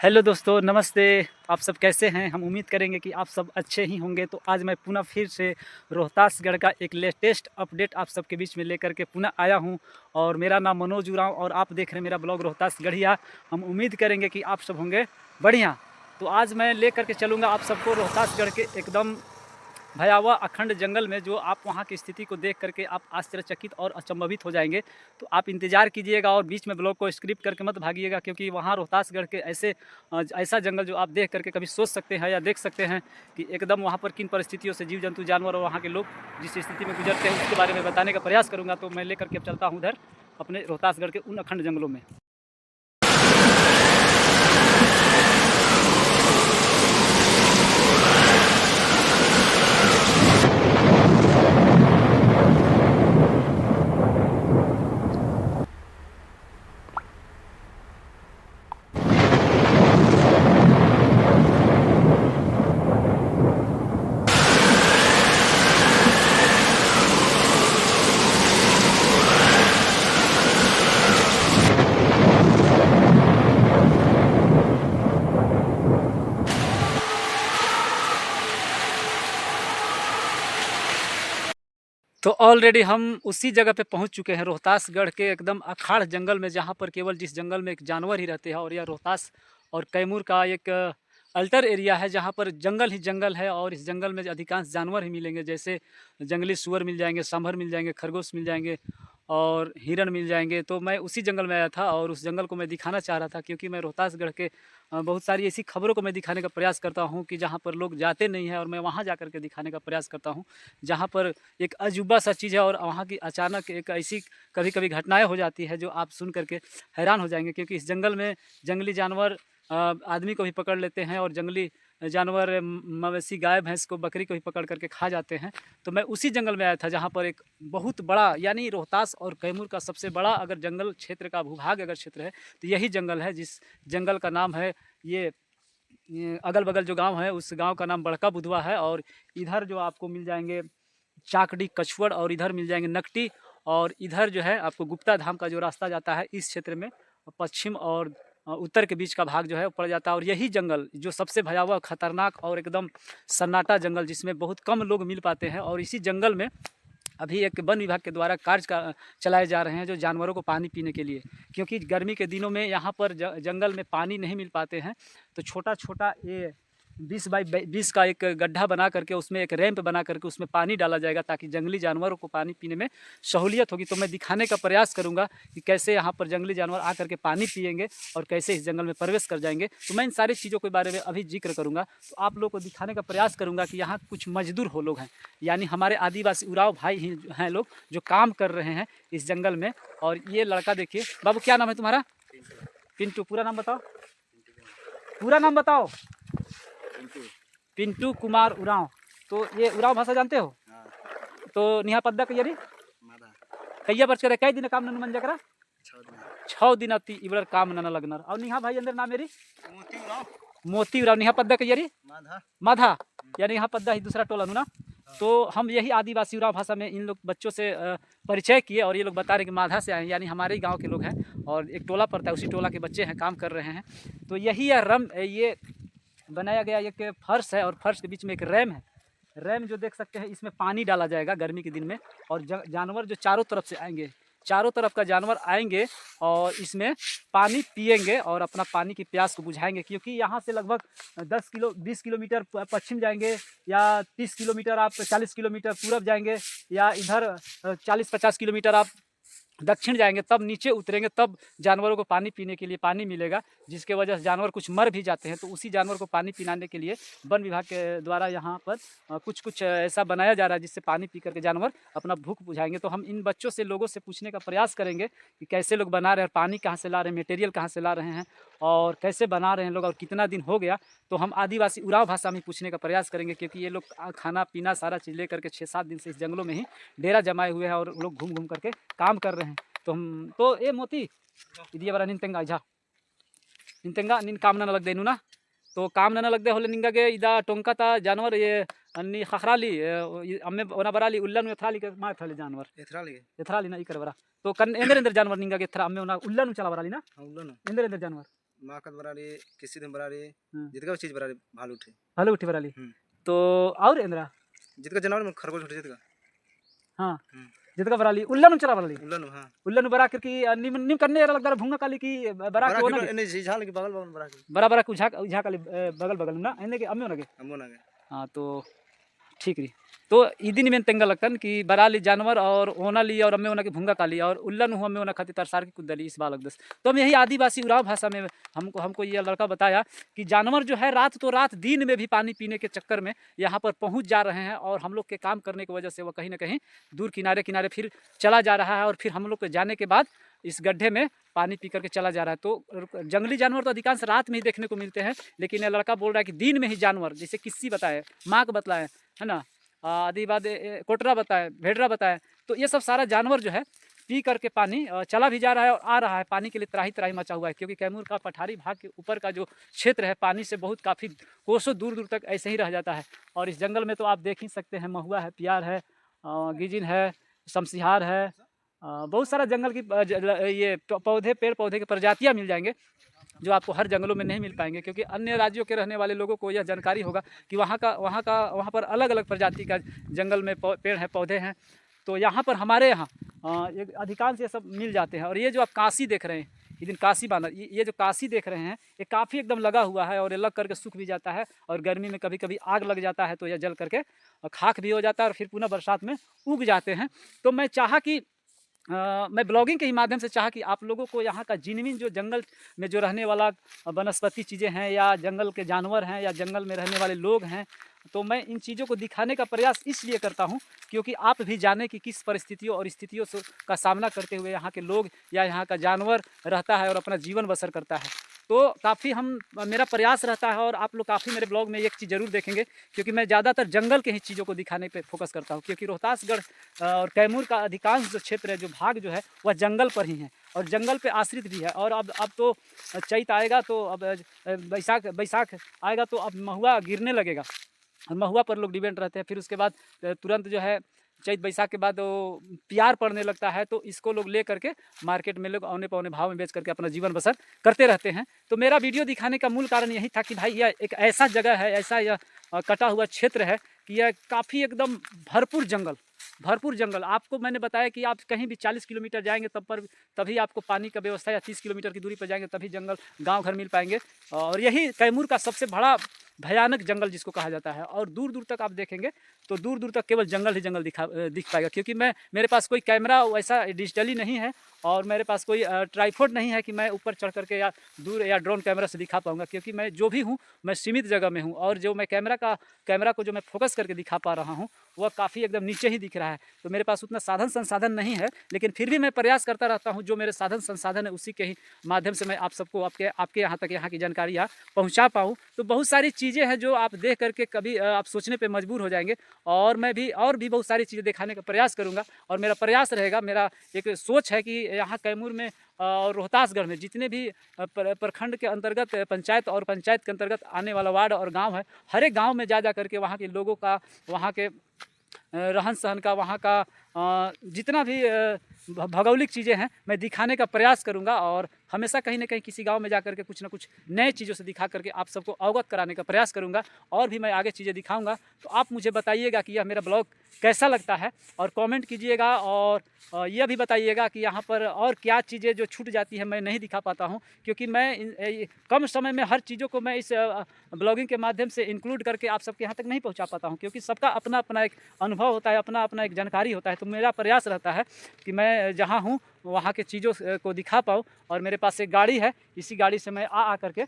Hello दोस्तों, नमस्ते। आप सब कैसे हैं? हम उम्मीद करेंगे कि आप सब अच्छे ही होंगे। तो आज मैं पुनः फिर से रोहतासगढ़ का एक लेटेस्ट अपडेट आप सबके बीच में लेकर के पुनः आया हूं। और मेरा नाम मनोज उरांव और आप देख रहे हैं मेरा ब्लॉग रोहतासगढ़िया। हम उम्मीद करेंगे कि आप सब होंगे बढ़िया। तो आज मैं लेकर के चलूँगा आप सबको रोहतासगढ़ के एकदम भयावह अखंड जंगल में, जो आप वहाँ की स्थिति को देख करके आप आश्चर्यचकित और अचंभित हो जाएंगे। तो आप इंतज़ार कीजिएगा और बीच में ब्लॉग को स्क्रिप्ट करके मत भागिएगा, क्योंकि वहाँ रोहतासगढ़ के ऐसा जंगल जो आप देख करके कभी सोच सकते हैं या देख सकते हैं कि एकदम वहाँ पर किन परिस्थितियों से जीव जंतु जानवर और वहाँ के लोग जिस स्थिति में गुजरते हैं उसके बारे में बताने का प्रयास करूँगा। तो मैं लेकर के अब चलता हूँ उधर अपने रोहतासगढ़ के उन अखंड जंगलों में। तो ऑलरेडी हम उसी जगह पे पहुंच चुके हैं, रोहतासगढ़ के एकदम अखाड़ जंगल में, जहां पर केवल जिस जंगल में एक जानवर ही रहते हैं। और यह रोहतास और कैमूर का एक अल्टर एरिया है, जहां पर जंगल ही जंगल है। और इस जंगल में अधिकांश जानवर ही मिलेंगे, जैसे जंगली सुअर मिल जाएंगे, सांभर मिल जाएंगे, खरगोश मिल जाएंगे और हिरन मिल जाएंगे। तो मैं उसी जंगल में आया था और उस जंगल को मैं दिखाना चाह रहा था, क्योंकि मैं रोहतासगढ़ के बहुत सारी ऐसी खबरों को मैं दिखाने का प्रयास करता हूँ कि जहाँ पर लोग जाते नहीं हैं, और मैं वहाँ जा कर के दिखाने का प्रयास करता हूँ जहाँ पर एक अजूबा सा चीज़ है। और वहाँ की अचानक एक ऐसी कभी कभी घटनाएं हो जाती है जो आप सुन करके हैरान हो जाएंगे, क्योंकि इस जंगल में जंगली जानवर आदमी को भी पकड़ लेते हैं और जंगली जानवर मवेशी, गाय, भैंस को, बकरी को भी पकड़ करके खा जाते हैं। तो मैं उसी जंगल में आया था जहाँ पर एक बहुत बड़ा, यानी रोहतास और कैमूर का सबसे बड़ा अगर जंगल क्षेत्र का भूभाग अगर क्षेत्र है तो यही जंगल है, जिस जंगल का नाम है ये अगल बगल जो गांव है उस गांव का नाम बड़का बुधवा है। और इधर जो आपको मिल जाएंगे चाकड़ी, कछुअड़, और इधर मिल जाएंगे नकटी। और इधर जो है आपको गुप्ता धाम का जो रास्ता जाता है इस क्षेत्र में पश्चिम और उत्तर के बीच का भाग जो है वो पड़ जाता है। और यही जंगल जो सबसे भयावह, खतरनाक और एकदम सन्नाटा जंगल, जिसमें बहुत कम लोग मिल पाते हैं। और इसी जंगल में अभी एक वन विभाग के द्वारा कार्य चलाए जा रहे हैं, जो जानवरों को पानी पीने के लिए, क्योंकि गर्मी के दिनों में यहाँ पर जंगल में पानी नहीं मिल पाते हैं। तो छोटा छोटा ये 20 बाई 20 का एक गड्ढा बना करके उसमें एक रैंप बना करके उसमें पानी डाला जाएगा, ताकि जंगली जानवरों को पानी पीने में सहूलियत होगी। तो मैं दिखाने का प्रयास करूंगा कि कैसे यहाँ पर जंगली जानवर आकर के पानी पिएंगे और कैसे इस जंगल में प्रवेश कर जाएंगे। तो मैं इन सारी चीज़ों के बारे में अभी जिक्र करूँगा। तो आप लोग को दिखाने का प्रयास करूँगा कि यहाँ कुछ मजदूर हो लोग हैं, यानी हमारे आदिवासी उराव भाई ही हैं लोग, जो काम कर रहे हैं इस जंगल में। और ये लड़का देखिए, बाबू क्या नाम है तुम्हारा? पिंटू। पूरा नाम बताओ, पूरा नाम बताओ। पिंटू कुमार उरांव। तो ये उरांव भाषा जानते हो? तो निहा पद्दा कई कई बर्च करे कई दिन काम नन मन जकरा 6 दिन अति इबड़ काम नन लगनर। और निहा भाई अंदर नाम मेरी मोती उरांव। निहा पद्दा कई माधा, यानी यहाँ पद्दा ही दूसरा टोला ना। तो हम यही आदिवासी उरांव भाषा में इन लोग बच्चों से परिचय किए, और ये लोग बता रहे कि माधा से आए, यानी हमारे ही गांव के लोग हैं। और एक टोला पड़ता है, उसी टोला के बच्चे हैं, काम कर रहे हैं। तो यही ये बनाया गया एक फर्श है, और फर्श के बीच में एक रैम है। रैम जो देख सकते हैं, इसमें पानी डाला जाएगा गर्मी के दिन में। और जानवर जो चारों तरफ से आएंगे, चारों तरफ का जानवर आएंगे और इसमें पानी पिएंगे और अपना पानी की प्यास को बुझाएंगे। क्योंकि यहाँ से लगभग 20 किलोमीटर पश्चिम जाएंगे, या 30 किलोमीटर आप 40 किलोमीटर पूरब जाएंगे, या इधर 40-50 किलोमीटर आप दक्षिण जाएंगे, तब नीचे उतरेंगे, तब जानवरों को पानी पीने के लिए पानी मिलेगा, जिसके वजह से जानवर कुछ मर भी जाते हैं। तो उसी जानवर को पानी पिलाने के लिए वन विभाग के द्वारा यहाँ पर कुछ ऐसा बनाया जा रहा है, जिससे पानी पी करके जानवर अपना भूख बुझाएंगे। तो हम इन बच्चों से, लोगों से पूछने का प्रयास करेंगे कि कैसे लोग बना रहे हैं, पानी कहाँ से ला रहे हैं, मटेरियल कहाँ से ला रहे हैं, और कैसे बना रहे हैं लोग, और कितना दिन हो गया। तो हम आदिवासी उरांव भाषा में पूछने का प्रयास करेंगे, क्योंकि ये लोग खाना पीना सारा चीज़ लेकर के 6-7 दिन से इस जंगलों में ही डेरा जमाए हुए हैं, और लोग घूम घूम करके काम कर रहे हैं। तो हम तो ए मोती इदी बरा निंतेंगा इजा निंतेंगा निन काम ना लग देनु ना। तो काम ना लग दे होले निंगा इदा टोंका ता जानवर ये अन्नी खखराली अम्मे ओना बराली उल्लन एथराली के मार थले जानवर एथराली ना इकर बरा। तो कन एंदर एंदर जानवर निंगा के थरा अम्मे ओना उल्लन चला बराली ना उल्लन एंदर एंदर जानवर माकत बराली किसी दिन बराली जितका चीज बराली भालू उठी बराली। तो और इंद्रा जितका जानवर में खरगोश उठे जितका हाँ जितका बराली उल्लन चला बराली उल्लन हां उल्लन बरा करके निम निम करने वाला लगदा भूंगा काली की बरा के ओना ने झीझाल के बगल बगल बरा के बरा बरा कुझा उझा काली बगल बगल ना इने के अम्मे ना के हाँ तो ठीक रही। तो ई दिन में तेंगा लगतन कि बराली जानवर और ओना ली और अम्मे ओना के भूंगा काली और उल्लन हुआ में ओना खाती तरसार की कुदली इस बालक दस। तो हम यही आदिवासी उराव भाषा में हमको ये लड़का बताया कि जानवर जो है रात तो रात दिन में भी पानी पीने के चक्कर में यहाँ पर पहुँच जा रहे हैं और हम लोग के काम करने की वजह से वह कहीं ना कहीं दूर किनारे किनारे फिर चला जा रहा है और फिर हम लोग के जाने के बाद इस गड्ढे में पानी पी करके चला जा रहा है। तो जंगली जानवर तो अधिकांश रात में ही देखने को मिलते हैं, लेकिन यह लड़का बोल रहा है कि दिन में ही जानवर जैसे किस्सी बताए, माक बताए, है ना, आदिवाद कोटरा बताए, भेड़रा बताए, तो ये सब सारा जानवर जो है पी करके पानी चला भी जा रहा है और आ रहा है। पानी के लिए त्राही त्राही मचा हुआ है क्योंकि कैमूर का पठारी भाग के ऊपर का जो क्षेत्र है पानी से बहुत काफ़ी कोसों दूर दूर तक ऐसे ही रह जाता है। और इस जंगल में तो आप देख ही सकते हैं, महुआ है, प्यार है, गिजिन है, शमसिहार है, बहुत सारा जंगल की ये पौधे पेड़ पौधे की प्रजातियाँ मिल जाएंगे जो आपको हर जंगलों में नहीं मिल पाएंगे, क्योंकि अन्य राज्यों के रहने वाले लोगों को यह जानकारी होगा कि वहाँ पर अलग अलग प्रजाति का जंगल में पेड़ हैं, पौधे हैं। तो यहाँ पर हमारे यहाँ अधिकांश ये सब मिल जाते हैं। और ये जो आप काशी देख रहे हैं, ये दिन काशी बानर, ये जो काशी देख रहे हैं ये काफ़ी एकदम लगा हुआ है और ये लग करके सूख भी जाता है और गर्मी में कभी कभी आग लग जाता है तो यह जल करके खाक भी हो जाता है और फिर पुनः बरसात में उग जाते हैं। तो मैं चाहा कि मैं ब्लॉगिंग के ही माध्यम से चाहा कि आप लोगों को यहाँ का जिनमिन जो जंगल में जो रहने वाला वनस्पति चीज़ें हैं या जंगल के जानवर हैं या जंगल में रहने वाले लोग हैं, तो मैं इन चीज़ों को दिखाने का प्रयास इसलिए करता हूँ क्योंकि आप भी जाने कि किस परिस्थितियों और स्थितियों का सामना करते हुए यहाँ के लोग या यहाँ का जानवर रहता है और अपना जीवन बसर करता है। तो काफ़ी मेरा प्रयास रहता है और आप लोग काफ़ी मेरे ब्लॉग में एक चीज़ ज़रूर देखेंगे क्योंकि मैं ज़्यादातर जंगल के ही चीज़ों को दिखाने पे फोकस करता हूँ, क्योंकि रोहतासगढ़ और कैमूर का अधिकांश जो क्षेत्र है, जो भाग जो है वह जंगल पर ही है और जंगल पे आश्रित भी है। और अब तो चैत आएगा तो अब बैसाख आएगा तो अब महुआ गिरने लगेगा और महुआ पर लोग डिपेंड रहते हैं। फिर उसके बाद तुरंत जो है चैत बैसाख के बाद वो प्यार पड़ने लगता है तो इसको लोग ले करके मार्केट में लोग औने पौने भाव में बेच करके अपना जीवन बसर करते रहते हैं। तो मेरा वीडियो दिखाने का मूल कारण यही था कि भाई यह एक ऐसा जगह है, ऐसा यह कटा हुआ क्षेत्र है कि यह काफ़ी एकदम भरपूर जंगल। आपको मैंने बताया कि आप कहीं भी 40 किलोमीटर जाएंगे तभी आपको पानी का व्यवस्था, या 30 किलोमीटर की दूरी पर जाएंगे तभी जंगल गांव घर मिल पाएंगे। और यही कैमूर का सबसे बड़ा भयानक जंगल जिसको कहा जाता है। और दूर दूर तक आप देखेंगे तो दूर दूर तक केवल जंगल ही जंगल दिख पाएगा, क्योंकि मेरे पास कोई कैमरा वैसा डिजिटली नहीं है और मेरे पास कोई ट्राइपॉड नहीं है कि मैं ऊपर चढ़ करके या दूर या ड्रोन कैमरा से दिखा पाऊंगा, क्योंकि मैं जो भी हूँ मैं सीमित जगह में हूँ और जो मैं कैमरा को जो मैं फोकस करके दिखा पा रहा हूँ वह काफ़ी एकदम नीचे ही दिख रहा है। तो मेरे पास उतना साधन संसाधन नहीं है, लेकिन फिर भी मैं प्रयास करता रहता हूँ, जो मेरे साधन संसाधन है उसी के ही माध्यम से मैं आप सबको आपके यहाँ तक यहाँ की जानकारियाँ पहुँचा पाऊँ। तो बहुत सारी चीज़ें हैं जो आप देख करके कभी आप सोचने पर मजबूर हो जाएंगे और मैं भी भी बहुत सारी चीज़ें दिखाने का प्रयास करूँगा। और मेरा प्रयास रहेगा, मेरा एक सोच है कि यहाँ कैमूर में और रोहतासगढ़ में जितने भी प्रखंड के अंतर्गत पंचायत और पंचायत के अंतर्गत आने वाला वार्ड और गांव है, हर एक गांव में जा करके वहाँ के लोगों का, वहाँ के रहन सहन का, वहाँ का जितना भी भौगोलिक चीज़ें हैं मैं दिखाने का प्रयास करूंगा और हमेशा कहीं ना कहीं किसी गांव में जाकर के कुछ ना कुछ नए चीज़ों से दिखा करके आप सबको अवगत कराने का प्रयास करूंगा और भी मैं आगे चीज़ें दिखाऊंगा। तो आप मुझे बताइएगा कि यह मेरा ब्लॉग कैसा लगता है और कमेंट कीजिएगा और यह भी बताइएगा कि यहाँ पर और क्या चीज़ें जो छूट जाती है मैं नहीं दिखा पाता हूँ, क्योंकि मैं कम समय में हर चीज़ों को मैं इस ब्लॉगिंग के माध्यम से इंक्लूड करके आप सबके यहाँ तक नहीं पहुँचा पाता हूँ, क्योंकि सबका अपना अपना एक अनुभव होता है, अपना अपना एक जानकारी होता है। तो मेरा प्रयास रहता है कि मैं जहाँ हूँ वहाँ के चीज़ों को दिखा पाऊँ और मेरे पास एक गाड़ी है, इसी गाड़ी से मैं आ करके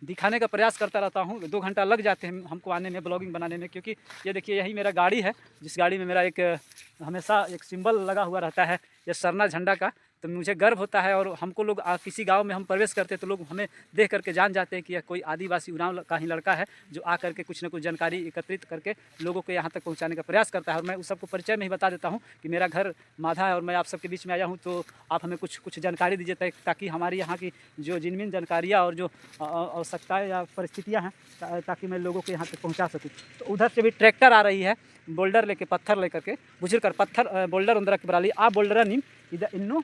दिखाने का प्रयास करता रहता हूँ। 2 घंटा लग जाते हैं हमको आने में, ब्लॉगिंग बनाने में, क्योंकि ये देखिए यही मेरा गाड़ी है, जिस गाड़ी में मेरा एक हमेशा एक सिंबल लगा हुआ रहता है, ये सरना झंडा का। तो मुझे गर्व होता है और हमको लोग किसी गांव में हम प्रवेश करते हैं तो लोग हमें देख करके जान जाते हैं कि यह कोई आदिवासी उरांव का ही लड़का है जो आ करके कुछ न कुछ जानकारी एकत्रित करके लोगों को यहाँ तक पहुँचाने का प्रयास करता है। और मैं उस सबको परिचय में ही बता देता हूँ कि मेरा घर माधा है और मैं आप सबके बीच में आया हूँ, तो आप हमें कुछ जानकारी दीजिए ताकि हमारी यहाँ की जो जिनमिन जानकारियाँ और जो आवश्यकताएँ या परिस्थितियाँ हैं ताकि मैं लोगों को यहाँ तक पहुँचा सकूँ। तो उधर से भी ट्रैक्टर आ रही है बोल्डर लेके, पत्थर लेकर के, बुजुर्ग पत्थर बोल्डर उंदरा के बराली आ बोल्डर निम इधर इन्नो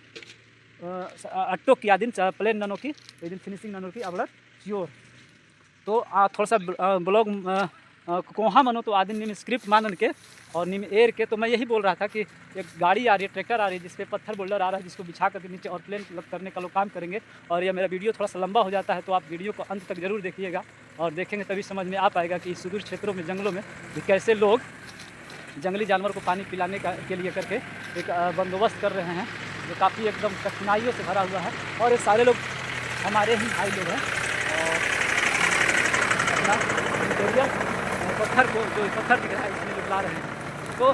अट्टो की आदिन प्लेन ननो की इदिन फिनिशिंग ननो की अबलर चियोर तो थोड़ा सा ब्लॉग कोहा मनो तो आदिन निम स्क्रिप्ट मानन के और निम एयर के। तो मैं यही बोल रहा था कि एक गाड़ी आ रही है, ट्रैक्टर आ रही है जिसपे पत्थर बोल्डर आ रहा है, जिसको बिछा करके नीचे और प्लेन करने का लोग काम करेंगे। और यह मेरा वीडियो थोड़ा सा लंबा हो जाता है तो आप वीडियो को अंत तक जरूर देखिएगा और देखेंगे तभी समझ में आ पाएगा कि सुदूर क्षेत्रों में जंगलों में भी कैसे लोग जंगली जानवर को पानी पिलाने के लिए करके एक बंदोबस्त कर रहे हैं जो काफ़ी एकदम कठिनाइयों से भरा हुआ है। और ये सारे लोग हमारे ही भाई लोग हैं और अपना मटेरियल पत्थर को जो पत्थर दिख रहा है इसमें लोग ला रहे हैं। तो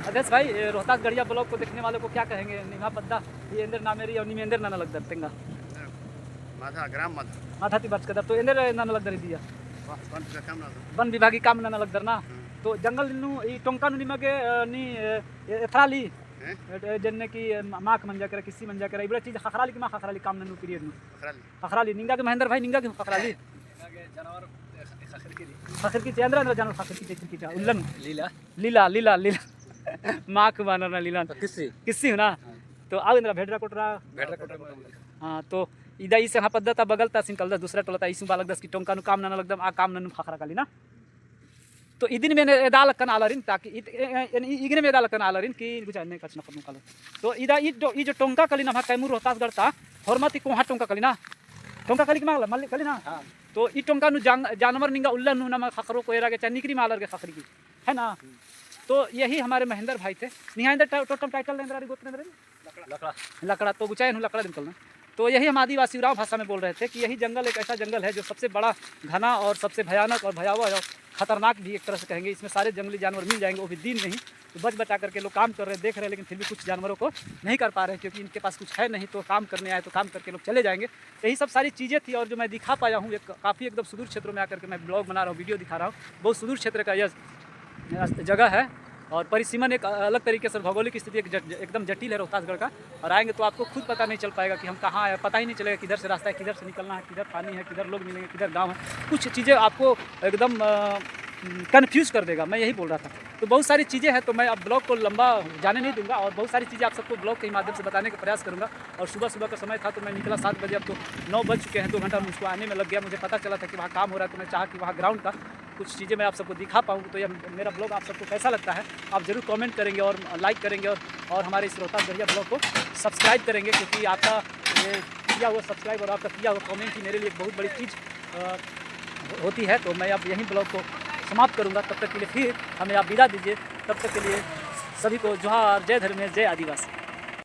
अध्यक्ष भाई रोहतास गढ़िया ब्लॉग को देखने वालों को क्या कहेंगे? निमा पद्दा ये इंदर नामेरी और निमेंदर नाना लगदर तेंगा माधा ग्राम माथा ती बच कदर तो इंदर नाना लगदर दिया वन विभागी काम नाना लगदर ना। तो जंगल नु ई टोंका नु निमगे नी एथराली जन्ने की माख मंजा करे किसी मंजा करे इबरा चीज खखराली की मां खखराली काम ननु पीरियड नु खखराली निंगा के महेंद्र भाई निंगा के खखराली जानवर खखर की चंद्र अंदर जानवर खखर की चेचर की उल्लन लीला लीला लीला लीला माख बानर ना लीला किसी हो ना। तो आओ इंद्र भेडरा कोटरा हां तो इदा इसे हा पद्धता बगलता सिंकल दा दूसरा टोलता इसु बालक दस की टोंका नु काम ना लगदम आ काम ननु खखरा काली ना। तो इदिन में एदाल कन आलरिन ताकि इगने में एदाल कन आलरिन कि गुजा नहीं कचना कनु कालो। तो इदा ई जो टोंका कली ना कैमूर रोहतास गढ़ता हरमती कोहा टोंका कली ना टोंका कली की मांगला मल्ली कली ना। तो ई टोंका नु जानवर निंगा उल्लन नु ना खखरो को एरा के चा निकरी मालर के खखरी की है ना। तो यही हमारे महेंद्र भाई थे निहाइंदर टोटम टाइटल लेंद्रा री गोत्र लकड़ा लकड़ा तो गुचाए नु लकड़ा निकलना। तो यही हम आदिवासी उराव भाषा में बोल रहे थे कि यही जंगल एक ऐसा जंगल है जो सबसे बड़ा घना और सबसे भयानक और भयावह और खतरनाक भी एक तरह से कहेंगे। इसमें सारे जंगली जानवर मिल जाएंगे वो भी दिन नहीं। तो बच बचा करके लोग काम कर रहे हैं देख रहे हैं लेकिन फिर भी कुछ जानवरों को नहीं कर पा रहे हैं क्योंकि इनके पास कुछ है नहीं। तो काम करने आए तो काम करके लोग चले जाएंगे। यही सब सारी चीज़ें थी और जो मैं दिखा पाया हूँ एक काफ़ी एकदम सुदूर क्षेत्रों में आकर के मैं ब्लॉग बना रहा हूँ वीडियो दिखा रहा हूँ। बहुत सुदूर क्षेत्र का यह जगह है और परिसीमन एक अलग तरीके से भौगोलिक स्थिति एकदम जटिल है रोहतासगढ़ का। और आएंगे तो आपको खुद पता नहीं चल पाएगा कि हम कहाँ आए, पता ही नहीं चलेगा किधर से रास्ता है, किधर से निकलना है, किधर पानी है, किधर लोग मिलेंगे, किधर गांव है। कुछ चीज़ें आपको एकदम कन्फ्यूज़ कर देगा, मैं यही बोल रहा था। तो बहुत सारी चीज़ें हैं तो मैं अब ब्लॉग को लंबा जाने नहीं दूंगा और बहुत सारी चीज़ें आप सबको ब्लॉग के माध्यम से बताने का प्रयास करूँगा। और सुबह सुबह का समय था तो मैं निकला 7 बजे, अब तो 9 बज चुके हैं, 2 घंटा मुझको आने में लग गया। मुझे पता चला था कि वहाँ काम हो रहा है तो मैं चाहा कि वहाँ ग्राउंड का कुछ चीज़ें मैं आप सबको दिखा पाऊँ। तो यह मेरा ब्लॉग आप सबको कैसा लगता है आप ज़रूर कमेंट करेंगे और लाइक करेंगे और हमारे इस रोहतास गढ़िया ब्लॉग को सब्सक्राइब करेंगे क्योंकि आपका ये किया हुआ सब्सक्राइब और आपका किया हुआ कमेंट ही मेरे लिए एक बहुत बड़ी चीज़ होती है। तो मैं अब यहीं ब्लॉग को समाप्त करूंगा। तब तक के लिए फिर हमें आप विदा दीजिए। तब तक के लिए सभी को जोहार, जय धर्मेश, जय आदिवासी।